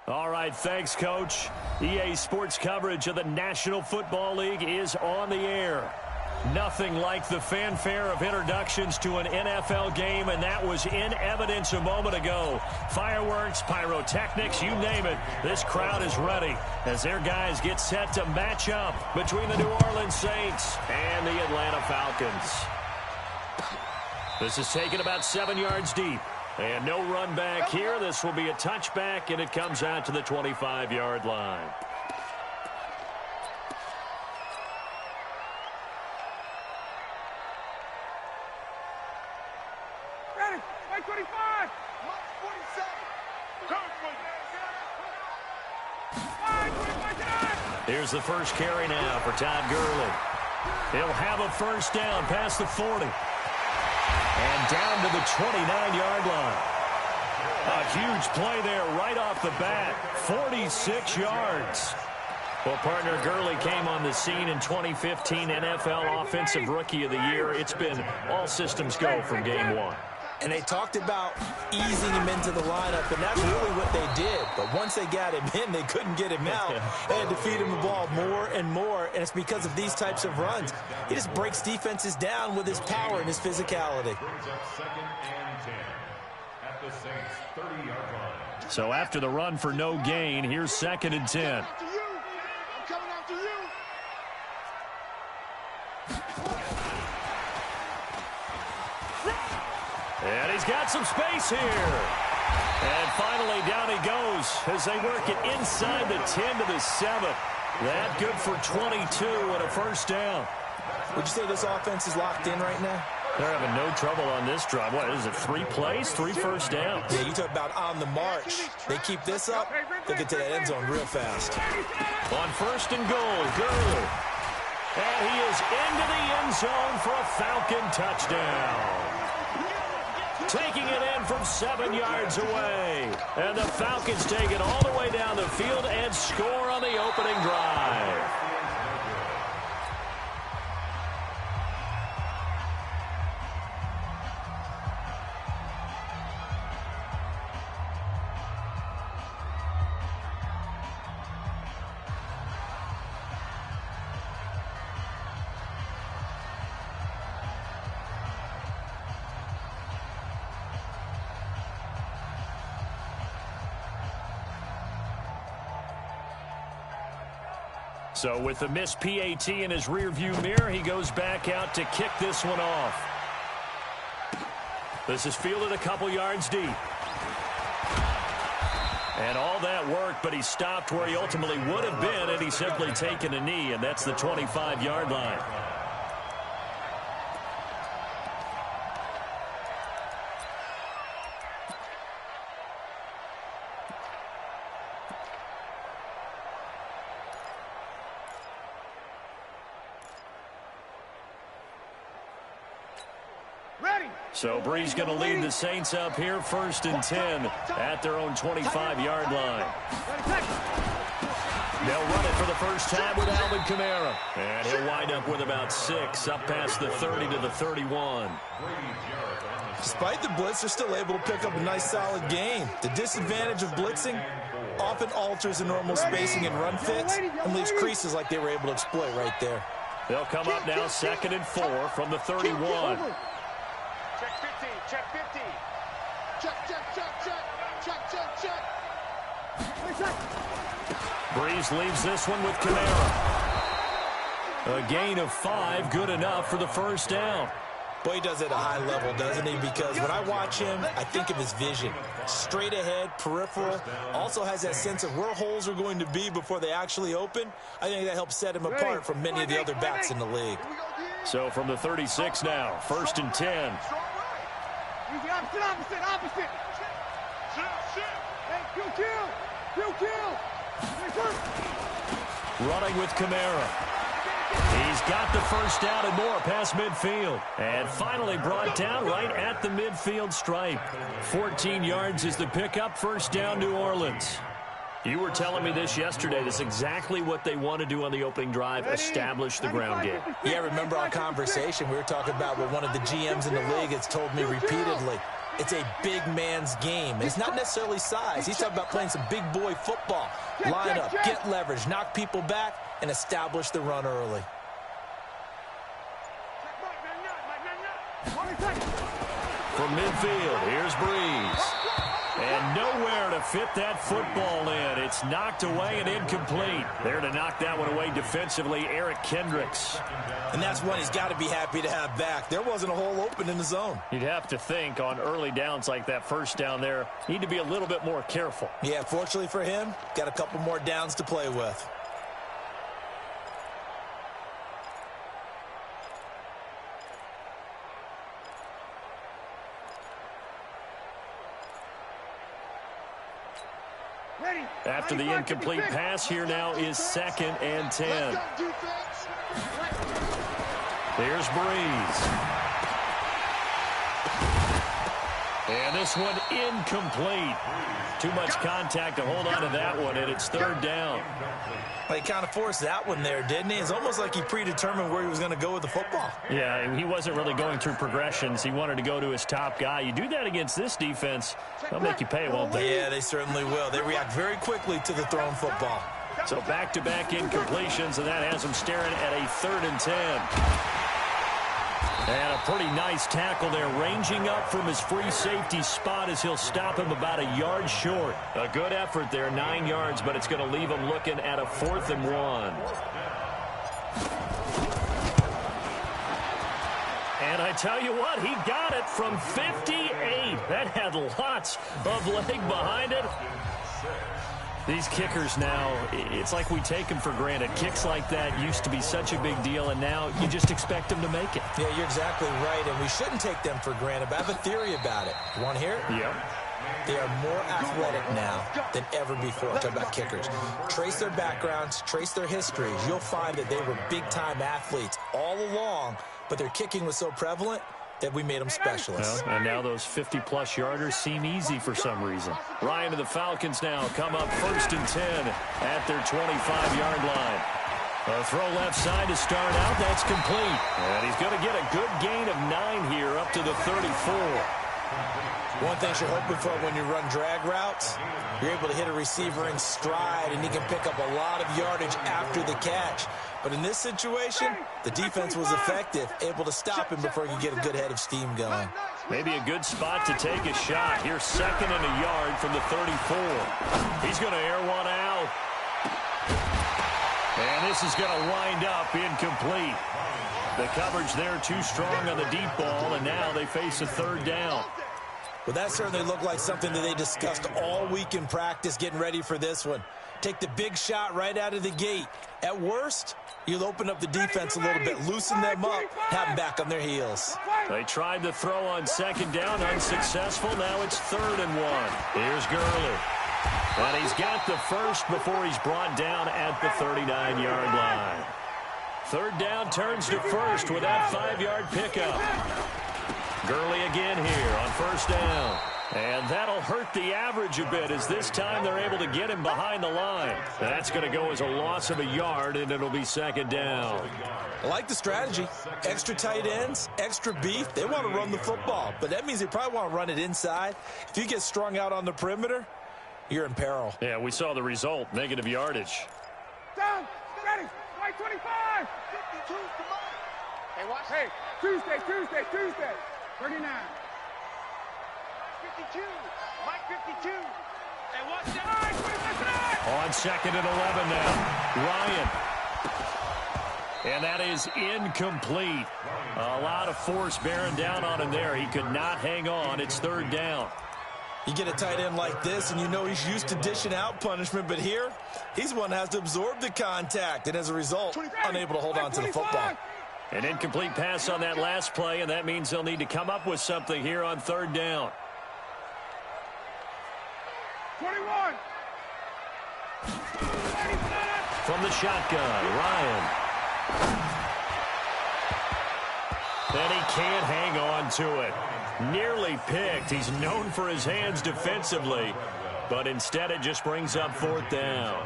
All right, thanks, Coach. EA Sports coverage of the National Football League is on the air. Nothing like the fanfare of introductions to an NFL game, and that was in evidence a moment ago. Fireworks, pyrotechnics, you name it. This crowd is ready as their guys get set to match up between the New Orleans Saints and the Atlanta Falcons. This is taken about 7 yards deep. And no run back here. This will be a touchback, and it comes out to the 25-yard line. Ready, 25. 47. Here's the first carry now for Todd Gurley. He'll have a first down past the 40. And down to the 29-yard line. A huge play there right off the bat. 46 yards. Well, partner, Gurley came on the scene in 2015 NFL Offensive Rookie of the Year. It's been all systems go from game one. And they talked about easing him into the lineup, and that's really what they did. But once they got him in, they couldn't get him out. They had to feed him the ball more and more, and it's because of these types of runs. He just breaks defenses down with his power and his physicality. So after the run for no gain, here's 2nd and 10. And he's got some space here. And finally, down he goes as they work it inside the 10 to the 7. That good for 22 and a first down. Would you say this offense is locked in right now? They're having no trouble on this drive. What is it, 3 plays, 3 first downs? Yeah, you talk about on the march. They keep this up, they'll get to that end zone real fast. On 1st and goal, Gurley. And he is into the end zone for a Falcon touchdown. Taking it in from 7 yards away. And the Falcons take it all the way down the field and score on the opening drive. So with the missed PAT in his rearview mirror, he goes back out to kick this one off. This is fielded a couple yards deep. And all that worked, but he stopped where he ultimately would have been had he simply taken a knee, and that's the 25-yard line. So Brees going to lead the Saints up here, 1st and 10 at their own 25-yard line. They'll run it for the first time with Alvin Kamara. And he'll wind up with about 6 up past the 30 to the 31. Despite the blitz, they're still able to pick up a nice solid gain. The disadvantage of blitzing often alters the normal spacing and run fits and leaves creases like they were able to exploit right there. They'll come up now 2nd and 4 from the 31. Check 50, check 50. Check, check, check, check. Check, check, check. Brees leaves this one with Kamara. A gain of 5, good enough for the first down. Boy, he does it at a high level, doesn't he? Because when I watch him, I think of his vision. Straight ahead, peripheral. Also has that sense of where holes are going to be before they actually open. I think that helps set him apart from many of the other backs in the league. So from the 36 now, 1st and 10. Opposite. Hey, kill. Running with Kamara. He's got the first down and more past midfield. And finally brought down right at the midfield stripe. 14 yards is the pickup, first down New Orleans. You were telling me this yesterday. That's exactly what they want to do on the opening drive, establish the ground game. Yeah, remember our conversation. We were talking about what one of the GMs in the league has told me repeatedly. It's a big man's game. And it's not necessarily size. He's talking about playing some big boy football. Line up, get leverage, knock people back, and establish the run early. From midfield, here's Breeze. And nowhere to fit that football in. It's knocked away and incomplete. There to knock that one away defensively, Eric Kendricks. And that's one he's got to be happy to have back. There wasn't a hole open in the zone. You'd have to think on early downs like that first down there, need to be a little bit more careful. Yeah, fortunately for him, got a couple more downs to play with. After the incomplete pass, here now is 2nd and 10. There's Breeze. And this one incomplete. Too much contact to hold on to that one, and it's 3rd down. Well, he kind of forced that one there, didn't he? It's almost like he predetermined where he was going to go with the football. Yeah, he wasn't really going through progressions. He wanted to go to his top guy. You do that against this defense, they'll make you pay, won't they? Yeah, they certainly will. They react very quickly to the thrown football. So back-to-back incompletions, and that has him staring at a 3rd and 10. And a pretty nice tackle there, ranging up from his free safety spot as he'll stop him about a yard short. A good effort there, 9 yards, but it's going to leave him looking at a 4th and 1. And I tell you what, he got it from 58. That had lots of leg behind it. These kickers now, it's like we take them for granted. Kicks like that used to be such a big deal, and now you just expect them to make it. Yeah, you're exactly right, and we shouldn't take them for granted, but I have a theory about it. You want to hear it? Yep. They are more athletic now than ever before. Talk about kickers. Trace their backgrounds, trace their histories. You'll find that they were big-time athletes all along, but their kicking was so prevalent that we made them specialists. Well, and now those 50-plus yarders seem easy for some reason. Ryan and the Falcons now come up 1st and 10 at their 25-yard line. A throw left side to start out. That's complete. And he's going to get a good gain of 9 here up to the 34. One thing you're hoping for when you run drag routes, you're able to hit a receiver in stride, and he can pick up a lot of yardage after the catch. But in this situation, the defense was effective, able to stop him before he could get a good head of steam going. Maybe a good spot to take a shot. Here's 2nd and a yard from the 34. He's going to air one out. And this is going to wind up incomplete. The coverage there too strong on the deep ball, and now they face a 3rd down. Well, that certainly looked like something that they discussed all week in practice getting ready for this one. Take the big shot right out of the gate. At worst, you'll open up the defense a little bit, loosen them up, have them back on their heels. They tried the throw on 2nd down, unsuccessful. Now it's 3rd and 1. Here's Gurley. And he's got the first before he's brought down at the 39-yard line. 3rd down turns to 1st with that 5-yard pickup. Gurley again here on 1st down. And that'll hurt the average a bit as this time they're able to get him behind the line. That's going to go as a loss of a yard, and it'll be 2nd down. I like the strategy. Extra tight ends, extra beef. They want to run the football, but that means they probably want to run it inside. If you get strung out on the perimeter, you're in peril. Yeah, we saw the result, negative yardage. Down, ready, right 25. 52, come on. Hey, watch. Hey, Tuesday. 39. 52, Mike 52. Hey, watch that. On 2nd and 11 now, Ryan. And that is incomplete. A lot of force bearing down on him there. He could not hang on. It's 3rd down. You get a tight end like this, and you know he's used to dishing out punishment, but here, he's one that has to absorb the contact, and as a result, unable to hold on to the football. An incomplete pass on that last play, and that means they'll need to come up with something here on 3rd down. 21. From the shotgun, Ryan. And he can't hang on to it. Nearly picked. He's known for his hands defensively, but instead it just brings up 4th down.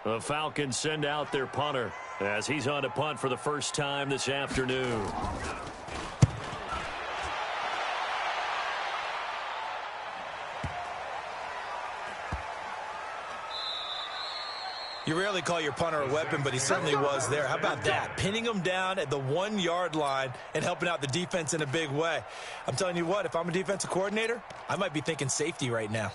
The Falcons send out their punter as he's on to punt for the first time this afternoon. You rarely call your punter a weapon, but he certainly was there. How about that? Pinning him down at the 1-yard line and helping out the defense in a big way. I'm telling you what, if I'm a defensive coordinator, I might be thinking safety right now.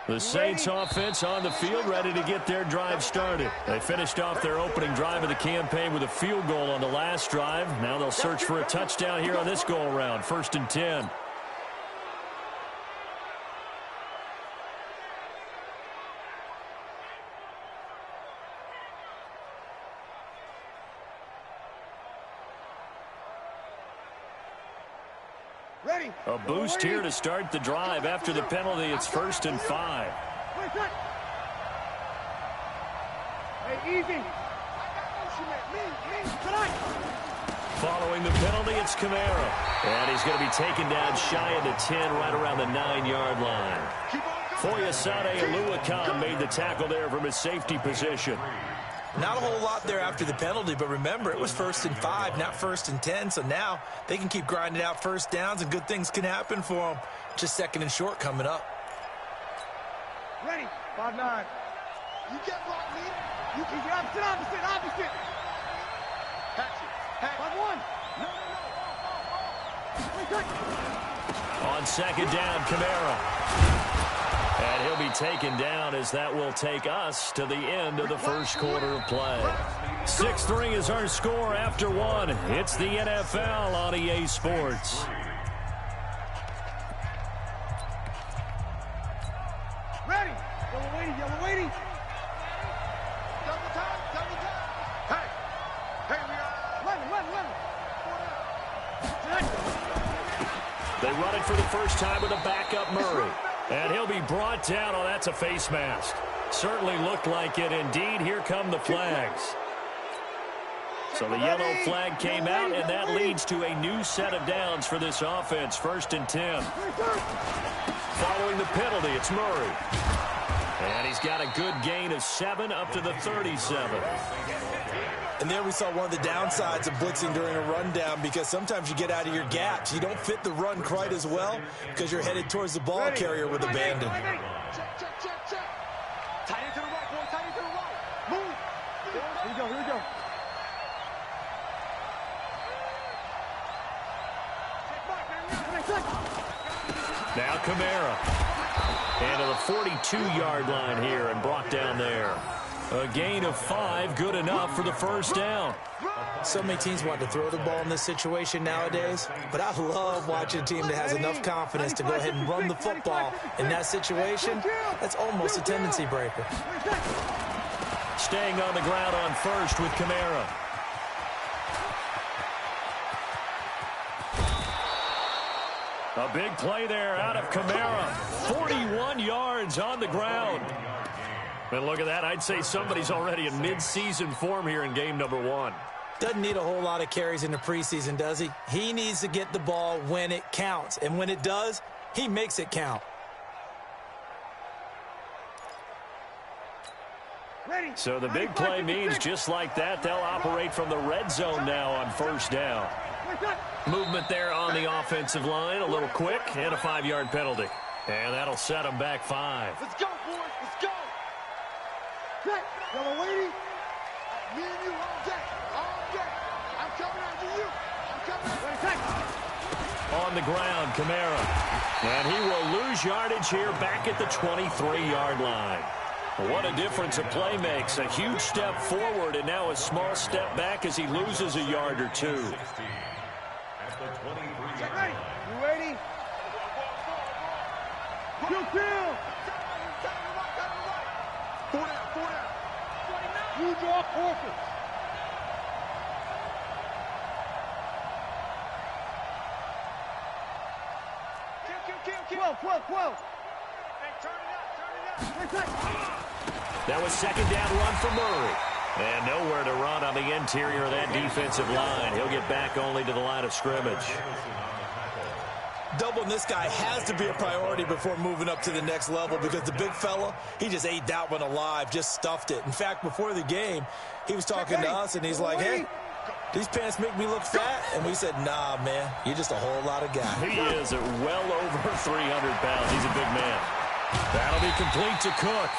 The Saints offense on the field, ready to get their drive started. They finished off their opening drive of the campaign with a field goal on the last drive. Now they'll search for a touchdown here on this go-around. 1st and 10. A boost here to start the drive. After the penalty, it's 1st and 5. Hey, easy. Following the penalty, it's Kamara. And he's going to be taken down shy of the 10, right around the 9-yard line. Foyesade Oluwakan made the tackle there from his safety position. Not a whole lot there after the penalty, but remember, it was 1st and 5, not 1st and 10, so now they can keep grinding out first downs and good things can happen for them. Just 2nd and short coming up. Ready. 5-9. You get blocked, me. You can get opposite. Catch it. 5-1. No. On 2nd down, Kamara. And he'll be taken down as that will take us to the end of the first quarter of play. 6-3 is our score after 1. It's the NFL on EA Sports. Ready. Yellow waiting. Double time. Hey, we are. Run. They run it for the first time with a backup Murray. And he'll be brought down. Oh, that's a face mask. Certainly looked like it. Indeed, here come the flags. So the yellow flag came out, and that leads to a new set of downs for this offense. 1st and 10. Following the penalty, it's Murray. And he's got a good gain of 7 up to the 37. And there we saw one of the downsides of blitzing during a rundown, because sometimes you get out of your gaps. You don't fit the run quite as well because you're headed towards the ball carrier with abandon. Check. Tight into the right, boy. Tight into the right. Move. Here we go. Now Kamara. And to the 42-yard line here and brought down there. A gain of 5, good enough for the first down. So many teams want to throw the ball in this situation nowadays, but I love watching a team that has enough confidence to go ahead and run the football. In that situation, that's almost a tendency breaker. Staying on the ground on 1st with Kamara. A big play there out of Kamara. 41 yards on the ground. And look at that. I'd say somebody's already in mid-season form here in game number 1. Doesn't need a whole lot of carries in the preseason, does he? He needs to get the ball when it counts. And when it does, he makes it count. So the big play means just like that, they'll operate from the red zone now on 1st down. Movement there on the offensive line, a little quick, and a 5-yard penalty. And that'll set them back 5. Let's go, boys. Let's go. Check. Yellow waiting. Me and you all day. I'm coming after you. On the ground, Kamara. And he will lose yardage here back at the 23-yard line. What a difference a play makes. A huge step forward and now a small step back as he loses a yard or 2. Ready. You ready? Kill. 4 down. You draw forfeit. Kill. 12. Hey, turn it up. That was 2nd down run for Murray. And nowhere to run on the interior of that defensive line. He'll get back only to the line of scrimmage. Doubling this guy has to be a priority before moving up to the next level because the big fella, he just ate that one alive, just stuffed it. In fact, before the game, he was talking to us, and he's like, hey, these pants make me look fat. And we said, nah, man, you're just a whole lot of guy. He is at well over 300 pounds. He's a big man. That'll be complete to Cook.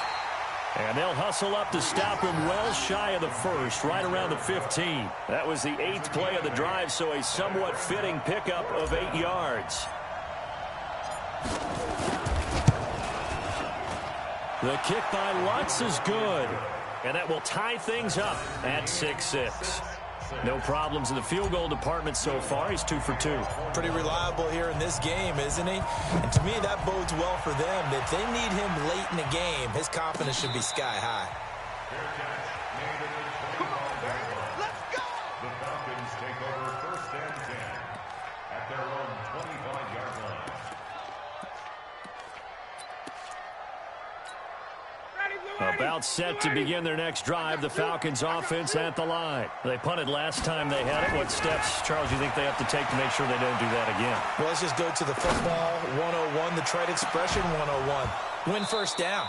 And they'll hustle up to stop him well shy of the first, right around the 15. That was the 8th play of the drive, so a somewhat fitting pickup of 8 yards. The kick by Lutz is good. And that will tie things up at 6-6. No problems in the field goal department so far. He's 2 for 2. Pretty reliable here in this game, isn't he? And to me, that bodes well for them. If they need him late in the game, his confidence should be sky high. Let's go! The Falcons take over 1st and 10 at their own 25-yard line. About set to begin their next drive. The Falcons offense at the line. They punted last time they had it. What steps, Charles, do you think they have to take to make sure they don't do that again? Well, let's just go to the football 101, the trade expression 101. Win first down.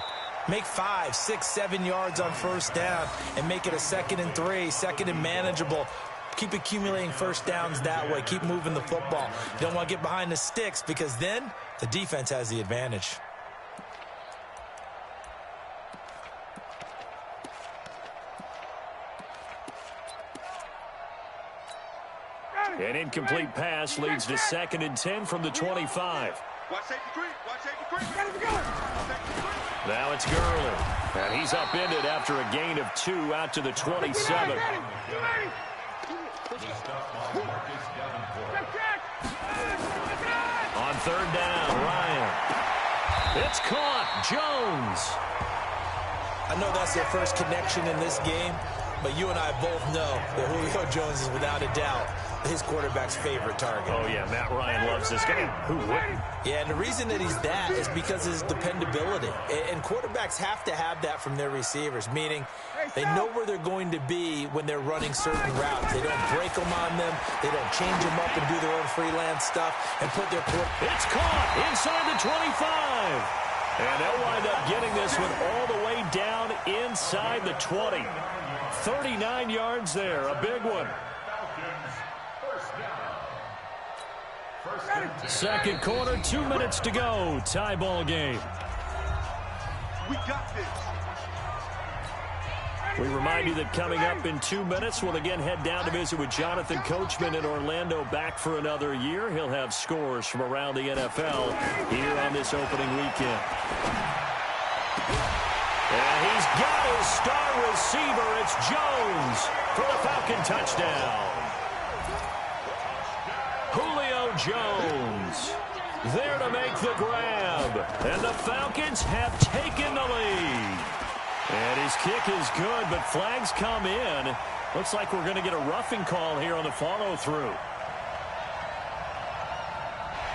Make 5, 6, 7 yards on first down and make it a 2nd and 3, 2nd and manageable. Keep accumulating first downs that way. Keep moving the football. You don't want to get behind the sticks because then the defense has the advantage. An incomplete pass leads to 2nd and 10 from the 25. Watch safety creep. Watch safety creep. Now it's Gurley. And he's upended after a gain of 2 out to the 27. On 3rd down, Ryan. It's caught. Jones. I know that's their first connection in this game, but you and I both know that Julio Jones is without a doubt his quarterback's favorite target. Oh, yeah, Matt Ryan loves this game. Who wouldn't? Yeah, and the reason that he's that is because of his dependability. And quarterbacks have to have that from their receivers, meaning they know where they're going to be when they're running certain routes. They don't break them on them. They don't change them up and do their own freelance stuff and put their It's caught inside the 25. And they'll wind up getting this one all the way down inside the 20. 39 yards there, a big one. 2nd quarter, 2 minutes to go. Tie ball game. We got this. We remind you that coming up in 2 minutes, we'll again head down to visit with Jonathan Coachman in Orlando, back for another year. He'll have scores from around the NFL here on this opening weekend. And he's got his star receiver. It's Jones for the Falcon touchdown. Julio Jones there to make the grab. And the Falcons have taken the lead. And his kick is good, but flags come in. Looks like we're going to get a roughing call here on the follow-through.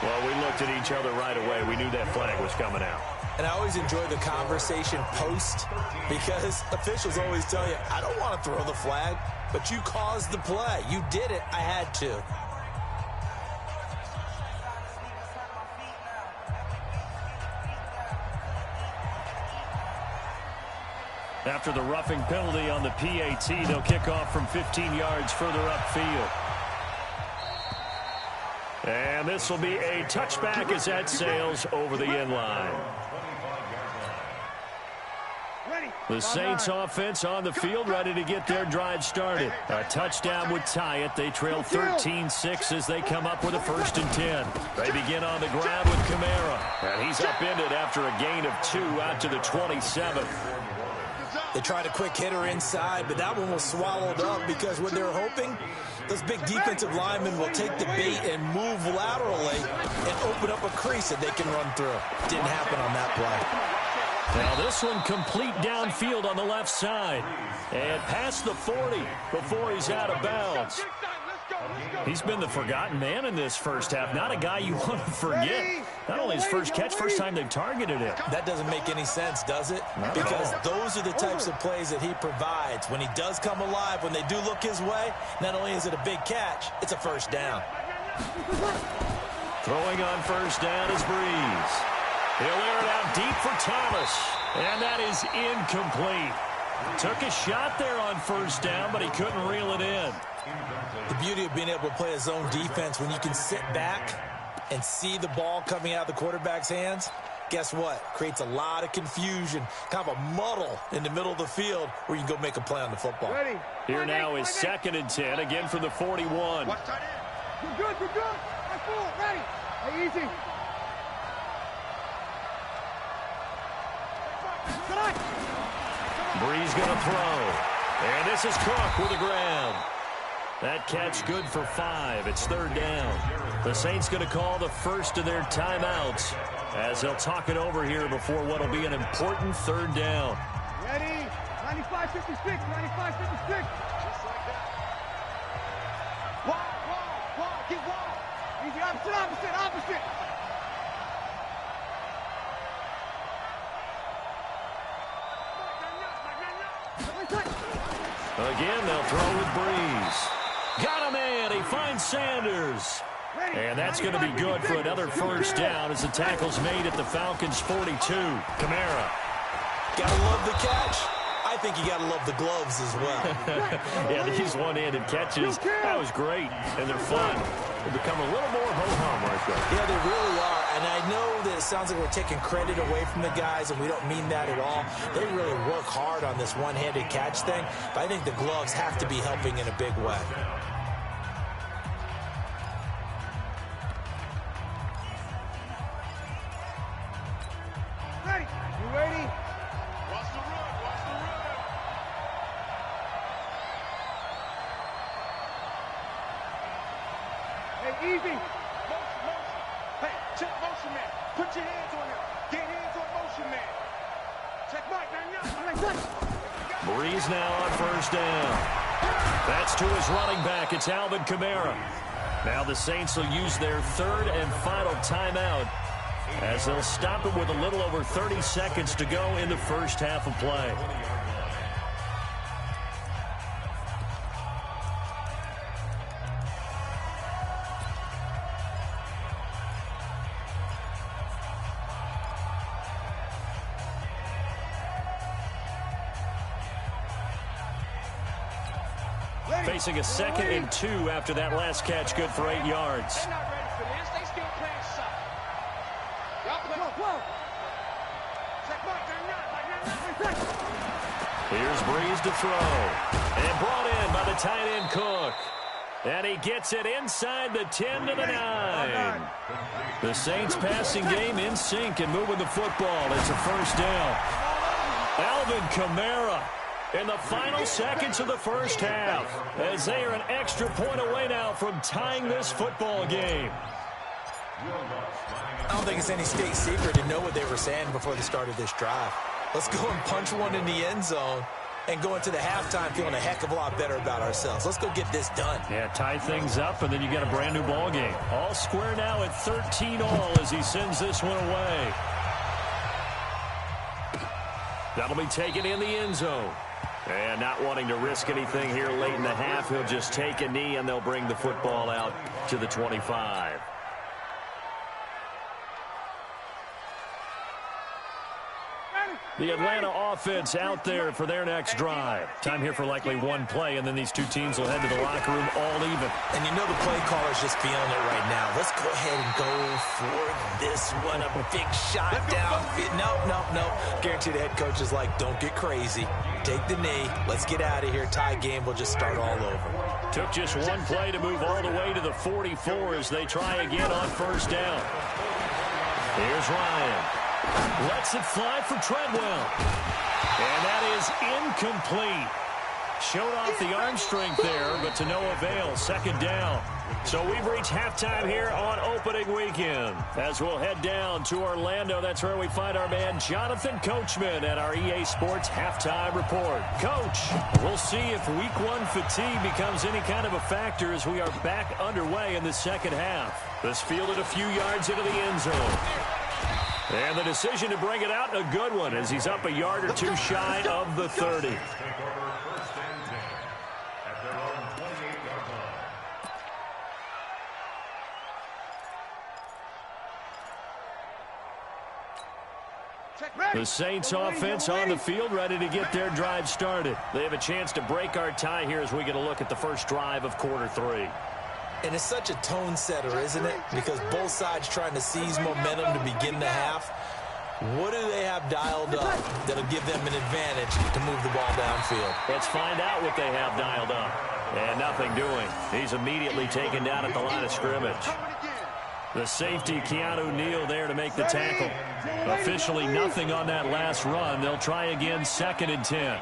Well, we looked at each other right away. We knew that flag was coming out. And I always enjoy the conversation post because officials always tell you, I don't want to throw the flag, but you caused the play. You did it. I had to. After the roughing penalty on the PAT, they'll kick off from 15 yards further upfield. And this will be a touchback as that sails over the end line. The Saints offense on the field, ready to get their drive started. A touchdown would tie it. They trail 13-6 as they come up with a 1st and 10. They begin on the ground with Kamara. And he's upended after a gain of 2 out to the 27. They tried a quick hitter inside, but that one was swallowed up because what they're hoping, those big defensive linemen will take the bait and move laterally and open up a crease that they can run through. Didn't happen on that play. Now this one complete downfield on the left side. And past the 40 before he's out of bounds. He's been the forgotten man in this first half. Not a guy you want to forget. Not only his first catch, first time they've targeted him. That doesn't make any sense, does it? Because those are the types of plays that he provides. When he does come alive, when they do look his way, not only is it a big catch, it's a first down. Throwing on first down is Breeze. He'll air it out deep for Thomas. And that is incomplete. Took a shot there on first down, but he couldn't reel it in. The beauty of being able to play a zone defense when you can sit back and see the ball coming out of the quarterback's hands, guess what? Creates a lot of confusion, kind of a muddle in the middle of the field where you can go make a play on the football. Ready. Here now is 2nd and 10, again from the 41. Watch tight end. You're good, you're good. That's full. Ready. Hey, easy. Breeze going to throw. And this is Cook with the ground. That catch good for 5. It's 3rd down. The Saints going to call the first of their timeouts as they'll talk it over here before what will be an important 3rd down. Ready. 95-56. 95-56. Just like that. Wall. Get wall. Easy. Opposite. Again, they'll throw with Breeze. Got a man. He finds Sanders. And that's going to be good for another first down as the tackle's made at the Falcons' 42. Kamara. Gotta love the catch. I think you gotta love the gloves as well. Yeah, these one-handed catches, that was great. And they're fun. They become a little more ho-hum right there. Yeah, they really are. And I know that it sounds like we're taking credit away from the guys, and we don't mean that at all. They really work hard on this one-handed catch thing, but I think the gloves have to be helping in a big way. Ready. You ready? Watch the run. Hey, easy. Motion. Hey, check motion man. Put your hands on him. Get hands on motion man. Check Mike. Breeze now on first down. That's to his running back. It's Alvin Kamara. Now the Saints will use their 3rd and final timeout as they'll stop it with a little over 30 seconds to go in the first half of play. Facing a 2nd and 2 after that last catch, good for 8 yards. They're not ready for this. They still playing soft. Check Mike. Here's Breeze to throw. And brought in by the tight end Cook. And he gets it inside the 10 to the 9. The Saints passing game in sync and moving the football. It's a first down. Alvin Kamara in the final seconds of the first half as they are an extra point away now from tying this football game. I don't think it's any state secret to know what they were saying before the start of this drive. Let's go and punch one in the end zone and go into the halftime feeling a heck of a lot better about ourselves. Let's go get this done. Yeah, tie things up, and then you got a brand new ball game. All square now at 13 all as he sends this one away. That'll be taken in the end zone. And not wanting to risk anything here late in the half, he'll just take a knee, and they'll bring the football out to the 25. The Atlanta offense out there for their next drive. Time here for likely one play, and then these two teams will head to the locker room all even. And you know the play caller's just feeling it right now. Let's go ahead and go for this one. A big shot down. No. Guarantee the head coach is like, don't get crazy. Take the knee. Let's get out of here. Tie game. We'll just start all over. Took just one play to move all the way to the 44 as they try again on first down. Here's Ryan. Lets it fly for Treadwell. And that is incomplete. Showed off the arm strength there, but to no avail. 2nd down. So we've reached halftime here on opening weekend. As we'll head down to Orlando, that's where we find our man Jonathan Coachman at our EA Sports Halftime Report. Coach, we'll see if Week 1 fatigue becomes any kind of a factor as we are back underway in the second half. This fielded a few yards into the end zone. And the decision to bring it out, a good one, as he's up a yard or two shy of the 30. The Saints offense on the field, ready to get their drive started. They have a chance to break our tie here as we get a look at the first drive of quarter 3. And it's such a tone setter, isn't it? Because both sides trying to seize momentum to begin the half. What do they have dialed up that'll give them an advantage to move the ball downfield? Let's find out what they have dialed up. And nothing doing. He's immediately taken down at the line of scrimmage. The safety, Keanu Neal, there to make the tackle. Officially nothing on that last run. They'll try again, 2nd and 10.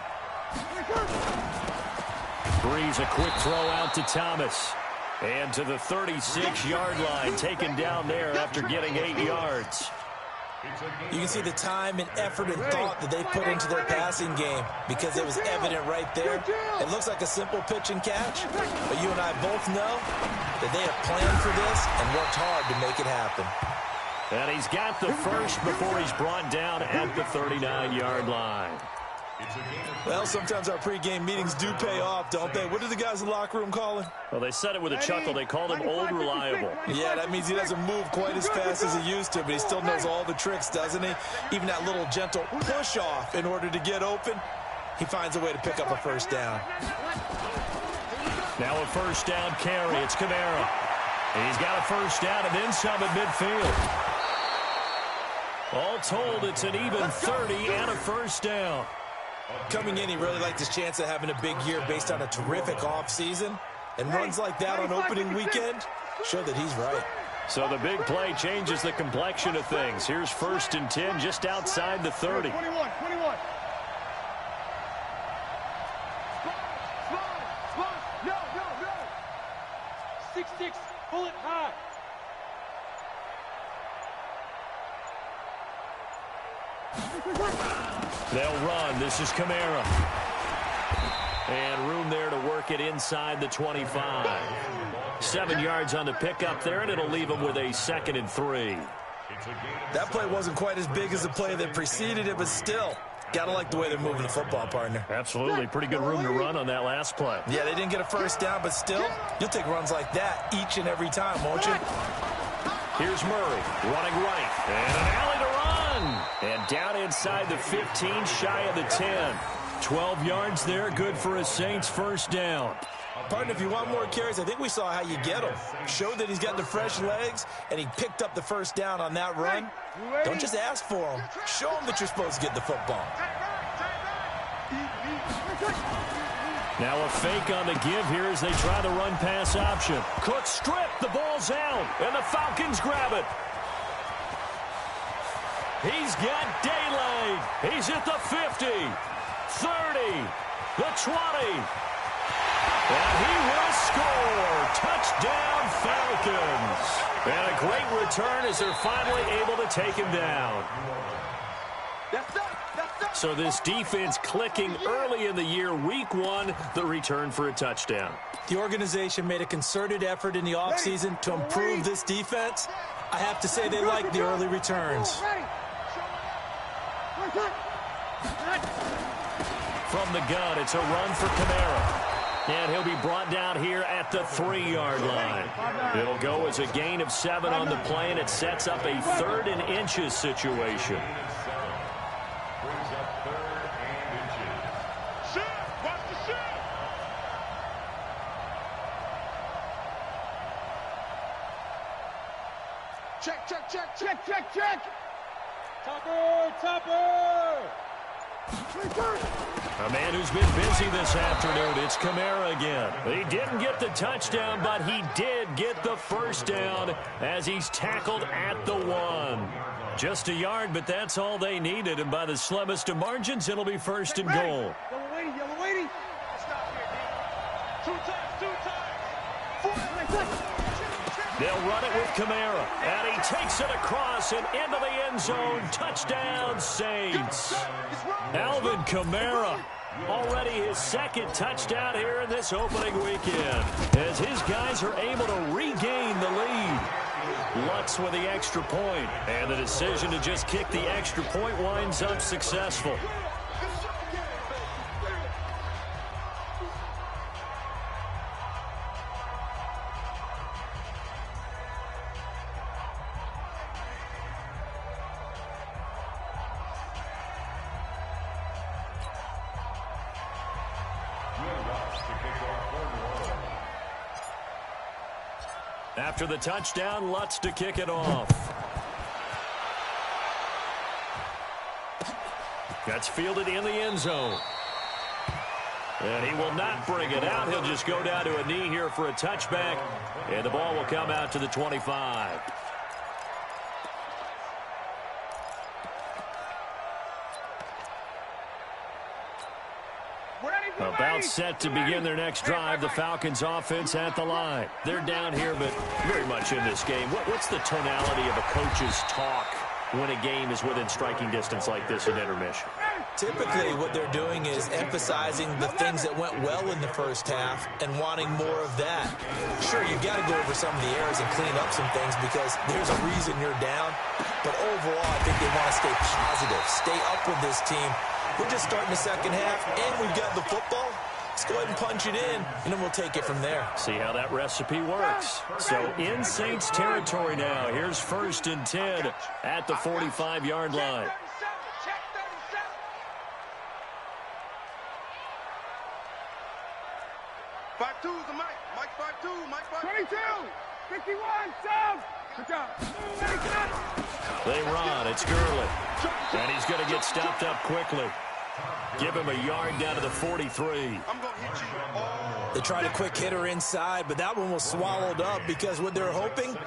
Breeze a quick throw out to Thomas. And to the 36-yard line, taken down there after getting 8 yards. You can see the time and effort and thought that they put into their passing game because it was evident right there. It looks like a simple pitch and catch, but you and I both know that they have planned for this and worked hard to make it happen. And he's got the first before he's brought down at the 39-yard line. Well, sometimes our pregame meetings do pay off, don't they? What do the guys in the locker room call him? Well, they said it with a chuckle. They called him Old Reliable. Yeah, that means he doesn't move quite as fast as he used to, but he still knows all the tricks, doesn't he? Even that little gentle push-off in order to get open, he finds a way to pick up a first down. Now a first down carry. It's Kamara. He's got a first down and then some at midfield. All told, it's an even 30 and a first down. Coming in, he really liked his chance of having a big year based on a terrific offseason. And runs like that on opening weekend show that he's right. So the big play changes the complexion of things. Here's 1st and 10 just outside the 30. 21. No. 6-6, pull it high. They'll run. This is Kamara. And room there to work it inside the 25. 7 yards on the pickup there, and it'll leave them with a 2nd and 3. That play wasn't quite as big as the play that preceded it, but still, gotta like the way they're moving the football, partner. Absolutely. Pretty good room to run on that last play. Yeah, they didn't get a first down, but still, you'll take runs like that each and every time, won't you? Here's Murray running right. And an alley to run. And down inside the 15, shy of the 10. 12 yards there, good for a Saints first down. Partner, if you want more carries, I think we saw how you get them. Showed that he's got the fresh legs, and he picked up the first down on that run. Don't just ask for them. Show them that you're supposed to get the football. Now a fake on the give here as they try the run-pass option. Cook stripped, the ball's out, and the Falcons grab it. He's got daylight. He's at the 50, 30, the 20. And he will score. Touchdown, Falcons. And a great return as they're finally able to take him down. So this defense clicking early in the year, week 1, the return for a touchdown. The organization made a concerted effort in the offseason to improve this defense. I have to say they like the early returns. From the gun, it's a run for Kamara. And he'll be brought down here at the 3-yard line. It'll go as a gain of 7 on the play, and it sets up a 3rd and inches situation. Check. Topper. A man who's been busy this afternoon, it's Kamara again. He didn't get the touchdown, but he did get the first down as he's tackled at the 1. Just a yard, but that's all they needed, and by the slimmest of margins, it'll be 1st and goal. Yellow lady. Stop here, D. 2 times. They'll run it with Kamara, and he takes it across and into the end zone. Touchdown, Saints. Alvin Kamara, already his 2nd touchdown here in this opening weekend, as his guys are able to regain the lead. Lutz with the extra point, and the decision to just kick the extra point winds up successful. After the touchdown, Lutz to kick it off. That's fielded in the end zone. And he will not bring it out. He'll just go down to a knee here for a touchback. And the ball will come out to the 25. About set to begin their next drive. The Falcons offense at the line. They're down here, but very much in this game. What's the tonality of a coach's talk when a game is within striking distance like this in intermission? Typically, what they're doing is emphasizing the things that went well in the first half and wanting more of that. Sure, you've got to go over some of the errors and clean up some things because there's a reason you're down. But overall, I think they want to stay positive, stay up with this team. We're just starting the second half, and we've got the football. Let's go ahead and punch it in, and then we'll take it from there. See how that recipe works. So in Saints territory now. Here's 1st and 10 at the 45-yard line. Five twos, the Mike. Mike 5-2. Mike 5-2. 22. 51. South. Good job. They run. It's Gurley. And he's going to get stopped up quickly. Give him a yard down to the 43. I'm going to hit you all. They tried a quick hitter inside, but that one was swallowed up because what they're hoping,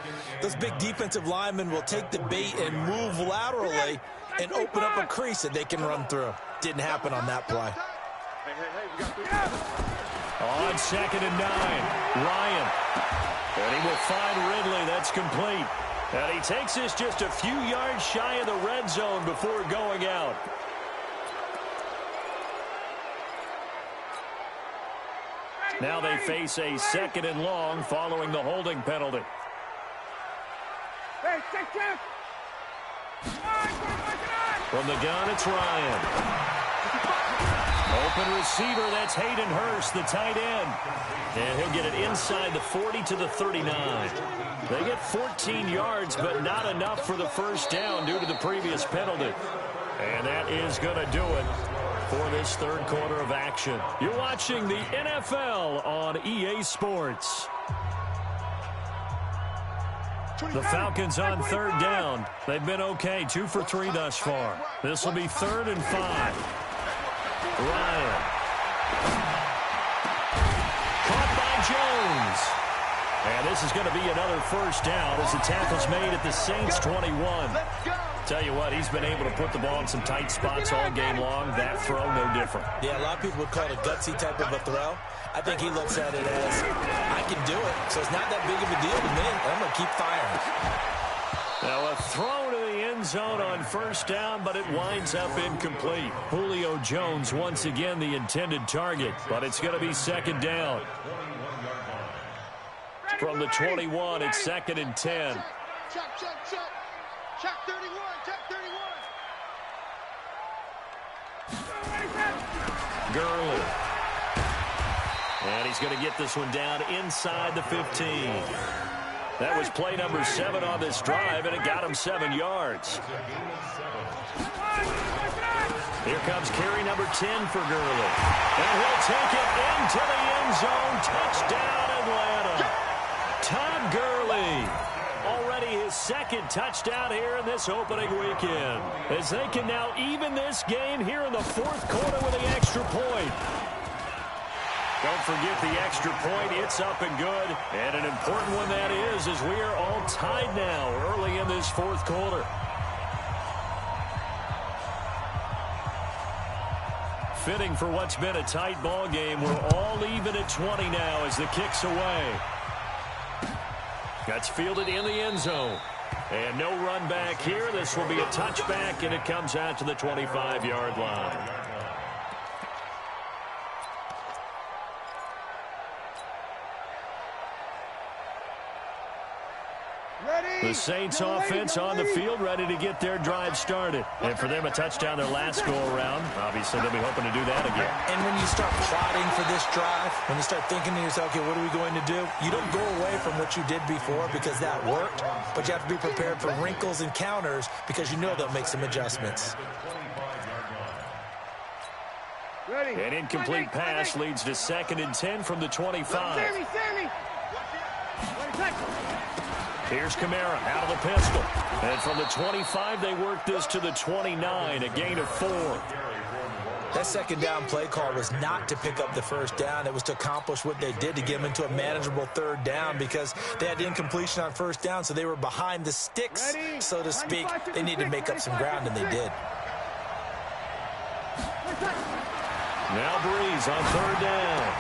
those big defensive linemen will take the bait and move laterally and open up a crease that they can run through. Didn't happen on that play. Hey, we got 3. On 2nd and 9, Ryan. And he will find Ridley. That's complete. And he takes this just a few yards shy of the red zone before going out. Now they face a 2nd and long following the holding penalty. Hey, check. From the gun, it's Ryan. Open receiver, that's Hayden Hurst, the tight end. And he'll get it inside the 40 to the 39. They get 14 yards, but not enough for the first down due to the previous penalty. And that is going to do it for this third quarter of action. You're watching the NFL on EA Sports. The Falcons on 3rd down. They've been okay, 2 for 3 thus far. This will be 3rd and 5. Ryan. Caught by Jones. And this is going to be another first down as the tackle's made at the Saints 21. Tell you what, he's been able to put the ball in some tight spots all game long. That throw, no different. Yeah, a lot of people would call it a gutsy type of a throw. I think he looks at it as, I can do it, so it's not that big of a deal to me. I'm going to keep firing. Now a throw to the end zone on first down, but it winds up incomplete. Julio Jones once again the intended target, but it's going to be 2nd down. From the 21, it's 2nd and 10. Check 31. Gurley. And he's going to get this one down inside the 15. That was play number 7 on this drive, and it got him 7 yards. Here comes carry number 10 for Gurley. And he'll take it into the end zone. Touchdown, Atlanta. Todd Gurley. Already his 2nd touchdown here in this opening weekend. As they can now even this game here in the 4th quarter with the extra point. Don't forget the extra point. It's up and good. And an important one that is, as we are all tied now early in this 4th quarter. Fitting for what's been a tight ball game. We're all even at 20 now as the kick's away. That's fielded in the end zone. And no run back here. This will be a touchback, and it comes out to the 25-yard line. The Saints offense on the field, ready to get their drive started. And for them, a touchdown their last go-around. Obviously, they'll be hoping to do that again. And when you start plotting for this drive, when you start thinking to yourself, okay, what are we going to do? You don't go away from what you did before because that worked, but you have to be prepared for wrinkles and counters because you know they'll make some adjustments. An incomplete pass leads to 2nd and 10 from the 25. Sammy. Here's Kamara out of the pistol. And from the 25, they work this to the 29, a gain of 4. That second down play call was not to pick up the first down. It was to accomplish what they did to get them into a manageable third down because they had incompletion on first down, so they were behind the sticks, so to speak. They needed to make up some ground, and they did. Now Breeze on third down.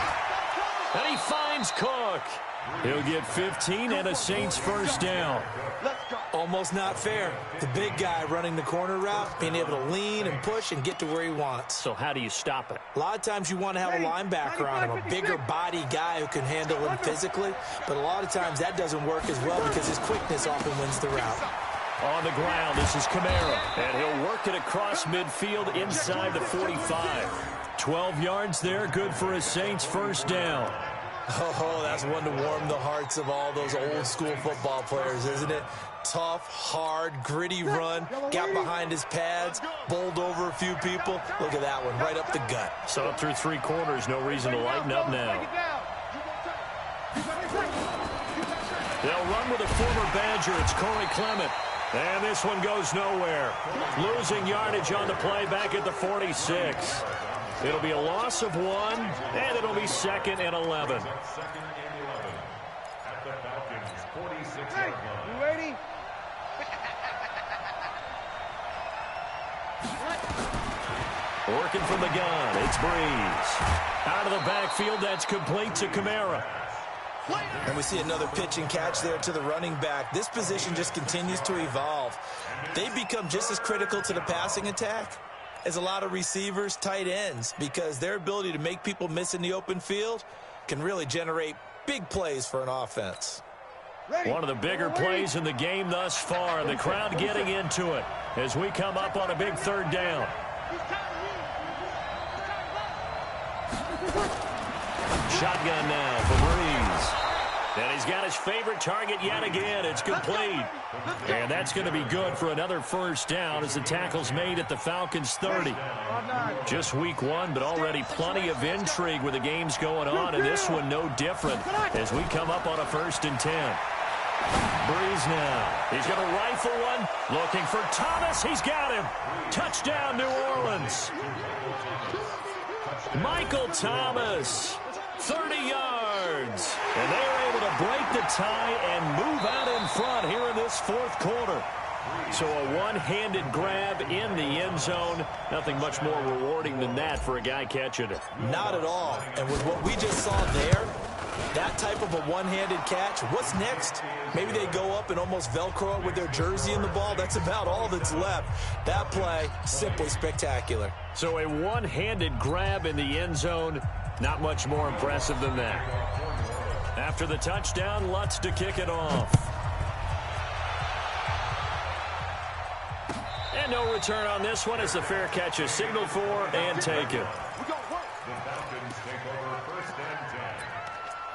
And he finds Cook. He'll get 15 and a Saints first down. Almost not fair. The big guy running the corner route, being able to lean and push and get to where he wants. So how do you stop it? A lot of times you want to have a linebacker on him, a bigger body guy who can handle him physically. But a lot of times that doesn't work as well because his quickness often wins the route. On the ground, this is Kamara. And he'll work it across midfield inside the 45. 12 yards there, good for a Saints first down. Oh, that's one to warm the hearts of all those old-school football players, isn't it? Tough, hard, gritty run, got behind his pads, bowled over a few people. Look at that one, right up the gut. So up through 3 quarters, no reason to lighten up now. They'll run with a former Badger. It's Corey Clement. And this one goes nowhere. Losing yardage on the play back at the 46. It'll be a loss of 1, and it'll be 2nd and 11. Second and 11 at the Falcons' 46-yard line. You ready? Working from the gun, it's Breeze. Out of the backfield, that's complete to Kamara. And we see another pitch and catch there to the running back. This position just continues to evolve. They become just as critical to the passing attack as a lot of receivers, tight ends, because their ability to make people miss in the open field can really generate big plays for an offense. One of the bigger plays in the game thus far. The crowd getting into it as we come up on a big third down. Shotgun now for Breeze. And he's got his favorite target yet again. It's complete. And that's going to be good for another first down as the tackle's made at the Falcons' 30. Just week 1, but already plenty of intrigue with the games going on, and this one no different as we come up on a 1st and 10. Breeze now. He's going to rifle one. Looking for Thomas. He's got him. Touchdown, New Orleans. Michael Thomas. 30 yards. And they're able to break the tie and move out in front here in this 4th quarter. So a one-handed grab in the end zone. Nothing much more rewarding than that for a guy catching it. Not at all. And with what we just saw there, that type of a one-handed catch, what's next? Maybe they go up and almost Velcro it with their jersey in the ball. That's about all that's left. That play, simply spectacular. So a one-handed grab in the end zone. Not much more impressive than that. After the touchdown, Lutz to kick it off. And no return on this one as the fair catch is signaled for and taken. The Falcons take over 1st and 10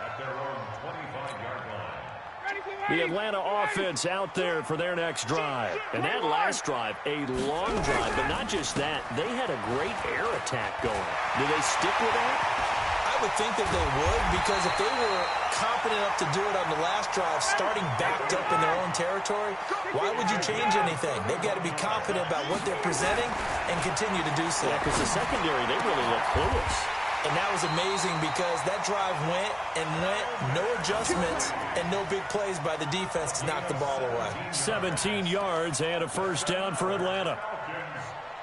at their own 25-yard line. The Atlanta offense out there for their next drive. And that last drive, a long drive, but not just that. They had a great air attack going. Do they stick with that? I would think that they would, because if they were confident enough to do it on the last drive, starting backed up in their own territory, why would you change anything? They've got to be confident about what they're presenting and continue to do so. Yeah, because the secondary, they really look clueless. And that was amazing because that drive went and went, no adjustments, and no big plays by the defense to knock the ball away. 17 yards and a first down for Atlanta.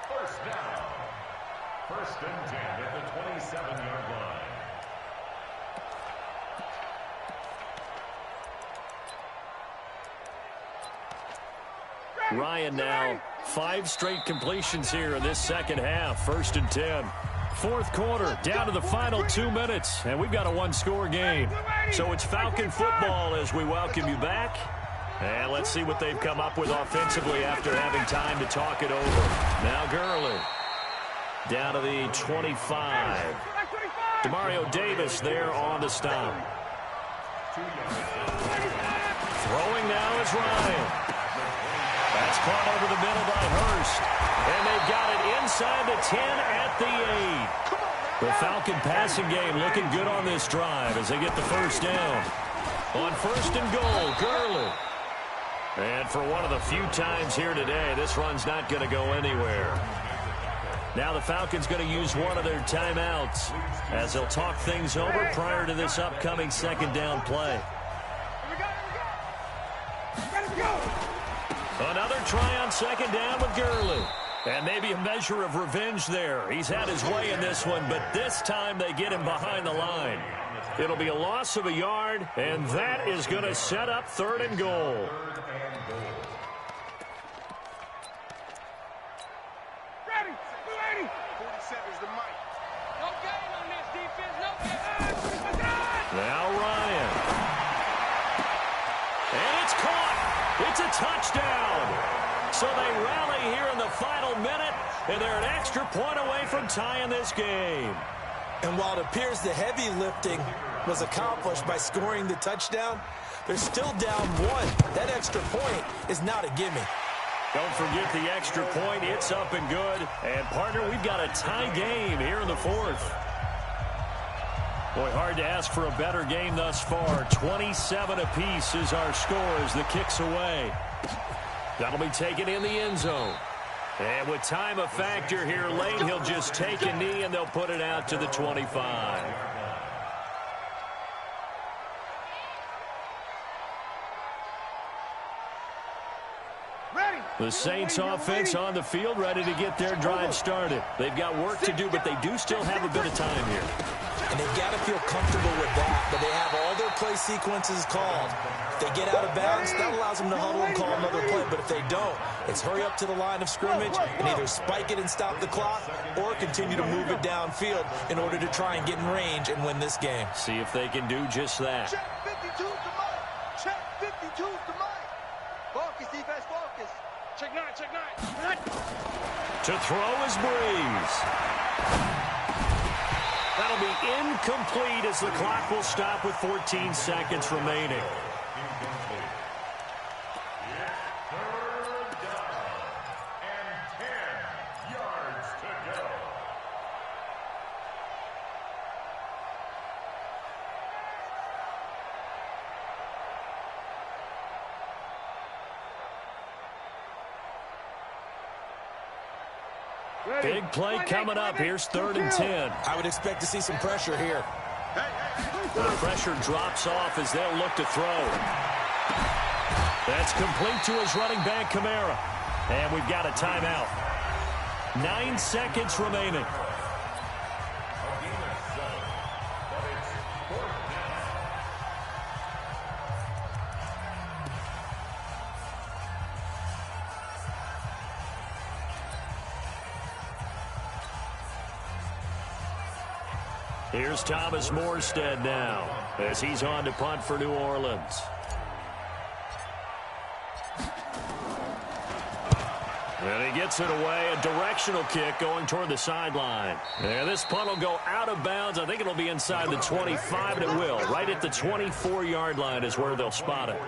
First down. 1st and 10 at the 27-yard line. Ryan now, 5 straight completions here in this second half. 1st and 10. 4th quarter, down to the final 2 minutes, and we've got a one-score game. So it's Falcon football as we welcome you back. And let's see what they've come up with offensively after having time to talk it over. Now Gurley down to the 25. Demario Davis there on the stop. Throwing now is Ryan. That's caught over the middle by Hurst. And they've got it inside the 10 at the 8. The Falcon passing game looking good on this drive as they get the first down. On first and goal, Gurley. And for one of the few times here today, this run's not going to go anywhere. Now the Falcons going to use one of their timeouts as they'll talk things over prior to this upcoming second down play. Another try on second down with Gurley. And maybe a measure of revenge there. He's had his way in this one, but this time they get him behind the line. It'll be a loss of a yard, and that is going to set up third and goal. Ready, 47 is the mic. No gain on this defense, no gain. Now Ryan. And it's caught. It's a touchdown. So they rally here in the final minute, and they're an extra point away from tying this game. And while it appears the heavy lifting was accomplished by scoring the touchdown, they're still down one. That extra point is not a gimme. Don't forget the extra point. It's up and good. And, partner, we've got a tie game here in the fourth. Boy, hard to ask for a better game thus far. 27 apiece is our score as the kick's away. That'll be taken in the end zone. And with time a factor here late, he'll just take a knee and they'll put it out to the 25. The Saints offense on the field, ready to get their drive started. They've got work to do, but they do still have a bit of time here. And they've got to feel comfortable with that, but they have all their play sequences called. If they get out of bounds, that allows them to huddle and call another play. But if they don't, it's hurry up to the line of scrimmage and either spike it and stop the clock or continue to move it downfield in order to try and get in range and win this game. See if they can do just that. Check 52's the mic. Check 52's the mic. Focus, defense, focus. Check 9, check 9. To throw is Breeze. That'll be incomplete as the clock will stop with 14 seconds remaining. Big play coming up. Here's 3rd and 10. I would expect to see some pressure here. The pressure drops off as they'll look to throw. That's complete to his running back, Kamara. And we've got a timeout. 9 seconds remaining. Here's Thomas Morstead now as he's on to punt for New Orleans. And he gets it away. A directional kick going toward the sideline. And this punt will go out of bounds. I think it'll be inside the 25, and it will. Right at the 24-yard line is where they'll spot it.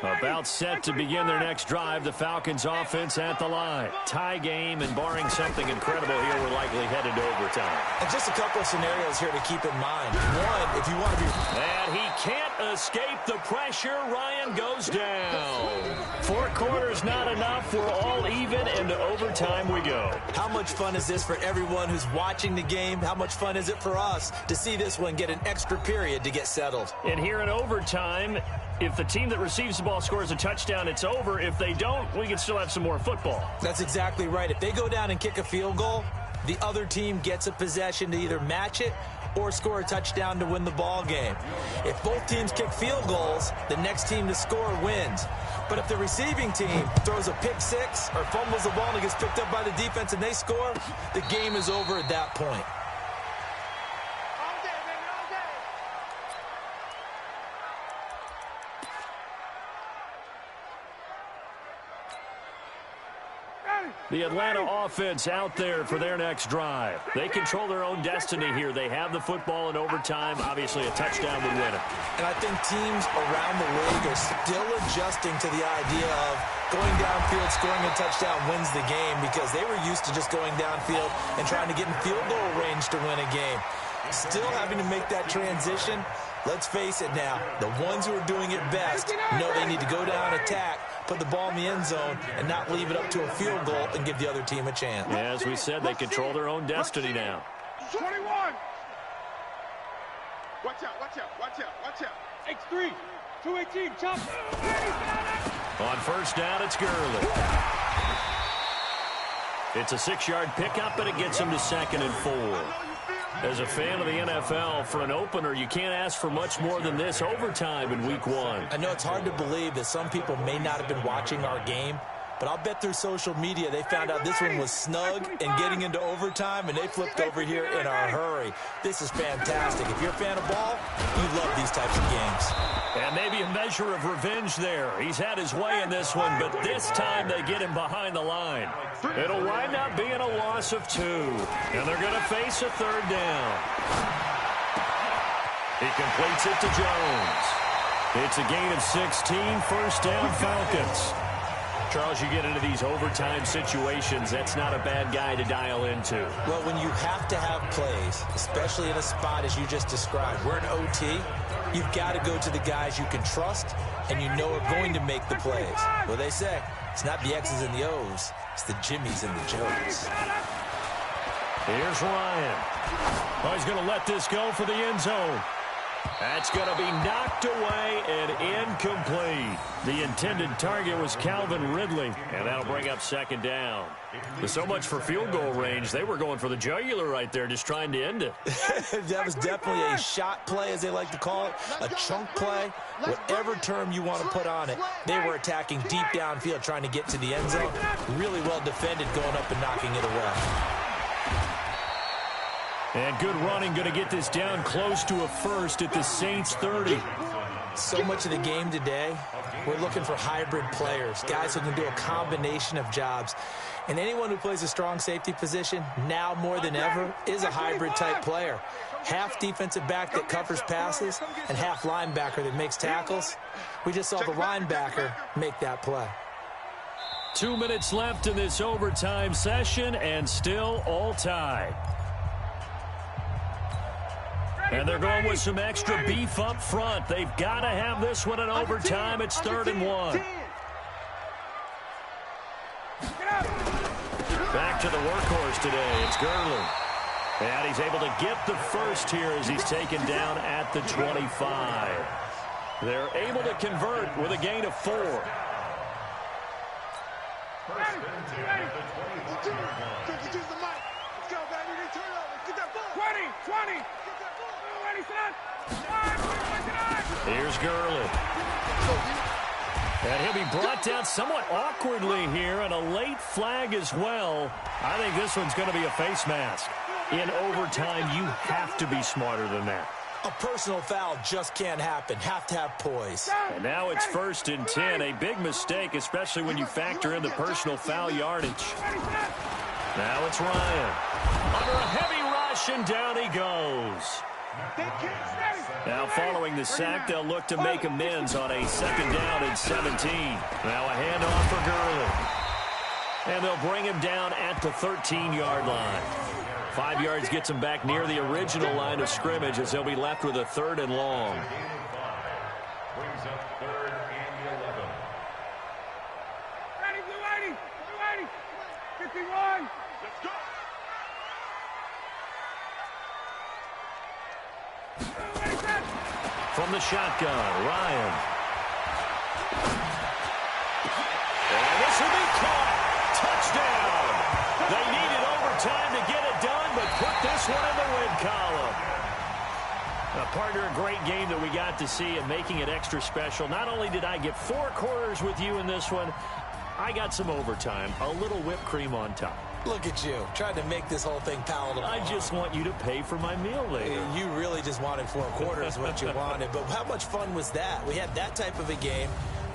About set to begin their next drive. The Falcons offense at the line. Tie game, and barring something incredible here, we're likely headed to overtime. And just a couple of scenarios here to keep in mind. One, if you want to be... And he can't escape the pressure. Ryan goes down. 4 quarters not enough. We're all even, and to overtime we go. How much fun is this for everyone who's watching the game? How much fun is it for us to see this one get an extra period to get settled? And here in overtime, if the team that receives the ball scores a touchdown, it's over. If they don't, we can still have some more football. That's exactly right. If they go down and kick a field goal, the other team gets a possession to either match it or score a touchdown to win the ball game. If both teams kick field goals, the next team to score wins. But if the receiving team throws a pick six or fumbles the ball and it gets picked up by the defense and they score, the game is over at that point. The Atlanta offense out there for their next drive. They control their own destiny here. They have the football in overtime. Obviously, a touchdown would win it. And I think teams around the league are still adjusting to the idea of going downfield, scoring a touchdown wins the game, because they were used to just going downfield and trying to get in field goal range to win a game. Still having to make that transition. Let's face it now, the ones who are doing it best know they need to go down, attack, put the ball in the end zone, and not leave it up to a field goal and give the other team a chance. Yeah, as we said, they control their own destiny now. 21. Watch out, watch out, watch out, watch out. X3, 218, chop. On first down, it's Gurley. It's a 6-yard pickup, and it gets him to 2nd and 4. As a fan of the NFL, for an opener, you can't ask for much more than this overtime in Week 1. I know it's hard to believe that some people may not have been watching our game, but I'll bet through social media they found out this one was snug and getting into overtime, and they flipped over here in a hurry. This is fantastic. If you're a fan of ball, you love these types of games. And maybe a measure of revenge there. He's had his way in this one, but this time they get him behind the line. It'll wind up being a loss of 2, and they're going to face a 3rd down. He completes it to Jones. It's a gain of 16, first down Falcons. Charles, you get into these overtime situations, that's not a bad guy to dial into. Well, when you have to have plays, especially in a spot as you just described, we're in OT, you've got to go to the guys you can trust and you know are going to make the plays. Well, they say it's not the X's and the O's, it's the Jimmies and the Joes. Here's Ryan. Oh, he's going to let this go for the end zone. That's going to be knocked away and incomplete. The intended target was Calvin Ridley, and that'll bring up 2nd down. But so much for field goal range. They were going for the jugular right there, just trying to end it. That was definitely a shot play, as they like to call it, a chunk play, whatever term you want to put on it. They were attacking deep downfield, trying to get to the end zone. Really well defended, going up and knocking it away. And good running, going to get this down close to a first at the Saints 30. So much of the game today, we're looking for hybrid players, guys who can do a combination of jobs. And anyone who plays a strong safety position, now more than ever, is a hybrid-type player. Half defensive back that covers passes and half linebacker that makes tackles. We just saw the linebacker make that play. 2 minutes left in this overtime session, and still all tied. And they're going with some extra beef up front. They've got to have this one in overtime. It's 3rd and 1. Back to the workhorse today. It's Gurley. And he's able to get the first here as he's taken down at the 25. They're able to convert with a gain of 4. First and 10 at the 20. Here's Gurley. And he'll be brought down somewhat awkwardly here, and a late flag as well. I think this one's going to be a face mask. In overtime, you have to be smarter than that. A personal foul just can't happen. Have to have poise. And now it's 1st and 10. A big mistake, especially when you factor in the personal foul yardage. Now it's Ryan. Under a heavy rush, and down he goes. Now following the sack, they'll look to make amends on a 2nd down and 17. Now a handoff for Gurley. And they'll bring him down at the 13-yard line. 5 yards gets him back near the original line of scrimmage as they'll be left with a 3rd and long. Brings up 3rd and 11. Ready, blue 80, 51. Let's go. From the shotgun, Ryan. And this will be caught. Touchdown. They needed overtime to get it done, but put this one in the win column. Partner, a great game that we got to see, and making it extra special. Not only did I get 4 quarters with you in this one, I got some overtime, a little whipped cream on top. Look at you, trying to make this whole thing palatable. I just want you to pay for my meal later. You really just wanted 4 quarters, what you wanted. But how much fun was that? We had that type of a game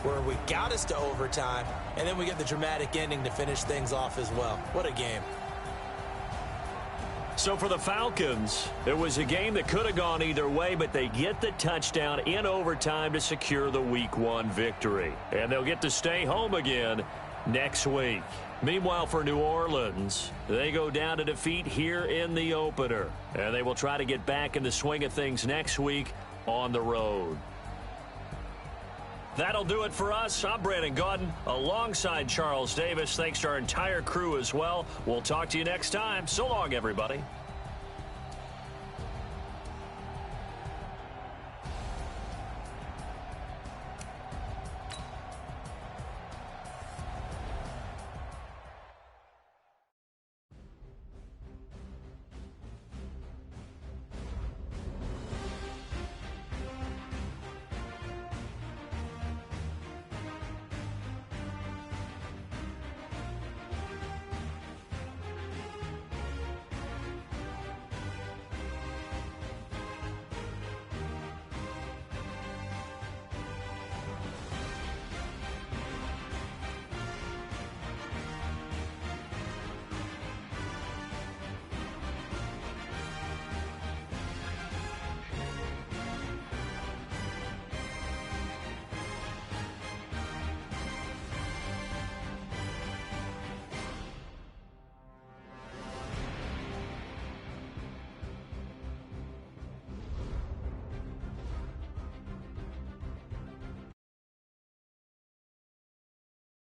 where we got us to overtime, and then we get the dramatic ending to finish things off as well. What a game. So for the Falcons, it was a game that could have gone either way, but they get the touchdown in overtime to secure the Week 1 victory. And they'll get to stay home again next week. Meanwhile, for New Orleans, they go down to defeat here in the opener. And they will try to get back in the swing of things next week on the road. That'll do it for us. I'm Brandon Gaudin alongside Charles Davis. Thanks to our entire crew as well. We'll talk to you next time. So long, everybody.